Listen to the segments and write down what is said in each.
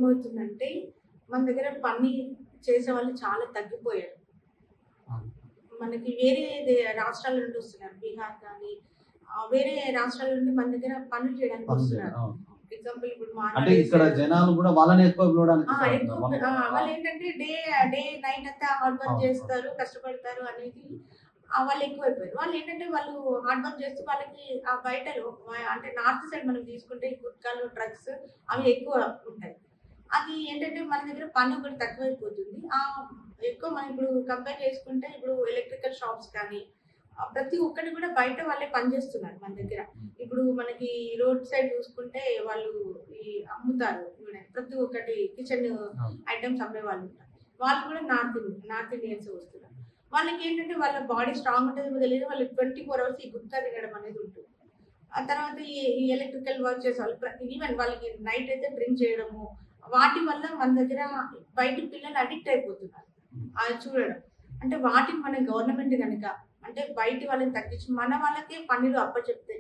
ఏమవుతుందంటే మన దగ్గర పని చేసే వాళ్ళు చాలా తగ్గిపోయారు. మనకి వేరే రాష్ట్రాల నుండి వస్తున్నారు. బీహార్ కానీ వేరే రాష్ట్రాల నుండి మన దగ్గర పనులు చేయడానికి వస్తున్నారు. ఎగ్జాంపుల్ ఇప్పుడు అంటే ఇక్కడ జనాలు కూడా వాళ్ళని ఎక్కువ వాళ్ళు ఏంటంటే డే నైట్ అంతా హార్డ్ వర్క్ చేస్తారు, కష్టపడతారు అనేది వాళ్ళు ఎక్కువైపోయారు. వాళ్ళు ఏంటంటే వాళ్ళు హార్డ్ వర్క్ చేస్తూ వాళ్ళకి ఆ బయటలో అంటే నార్త్ సైడ్ మనం తీసుకుంటే గుట్కాలు, డ్రగ్స్ అవి ఎక్కువ ఉంటాయి. అది ఏంటంటే మన దగ్గర పని ఒకటి తక్కువైపోతుంది. ఎక్కువ మనం ఇప్పుడు కంపేర్ చేసుకుంటే ఇప్పుడు ఎలక్ట్రికల్ షాప్స్ కానీ ప్రతి ఒక్కటి కూడా బయట వాళ్ళే పనిచేస్తున్నారు మన దగ్గర. ఇప్పుడు మనకి రోడ్ సైడ్ చూసుకుంటే వాళ్ళు ఈ అమ్ముతారు ప్రతి ఒక్కటి కిచెన్ ఐటమ్స్ అమ్మే వాళ్ళు ఉంటారు. వాళ్ళు కూడా నార్త్ ఇండియన్స్ వస్తున్నారు. వాళ్ళకి ఏంటంటే వాళ్ళ బాడీ స్ట్రాంగ్ ఉంటుందో తెలియదు, వాళ్ళు 24 hours ఈ గుట్కా తినడం అనేది ఉంటుంది. ఆ తర్వాత ఈ ఎలక్ట్రికల్ వర్క్ చేసే వాళ్ళు ఈవెన్ వాళ్ళకి నైట్ అయితే డ్రింక్ చేయడము, వాటి వల్ల మన దగ్గర బయట పిల్లలు అడిక్ట్ అయిపోతున్నారు. అది చూడడం అంటే వాటిని మన గవర్నమెంట్ కనుక అంటే బయట వాళ్ళని తగ్గించి మన వాళ్ళకే పనులు అప్పచెప్తే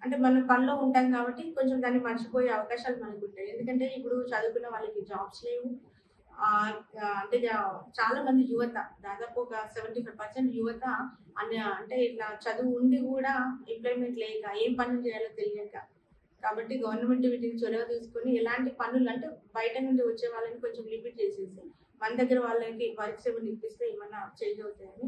అంటే మనం పనిలో ఉంటాం కాబట్టి కొంచెం దాన్ని మర్చిపోయే అవకాశాలు మనకు ఉంటాయి. ఎందుకంటే ఇప్పుడు చదువుకున్న వాళ్ళకి జాబ్స్ లేవు. అంటే చాలా మంది యువత దాదాపు ఒక 75% యువత అంటే ఇట్లా చదువు ఉండి కూడా ఎంప్లాయ్మెంట్ లేక ఏం పనులు చేయాలో తెలియక, కాబట్టి గవర్నమెంట్ వీటిని చొరవ తీసుకొని ఎలాంటి పనులు అంటే బయట నుండి వచ్చే వాళ్ళని కొంచెం లిమిట్ చేసేసి మన దగ్గర వాళ్ళకి వర్క్స్ ఏమైనా ఇప్పిస్తే ఏమన్నా చేంజ్ అవుతాయని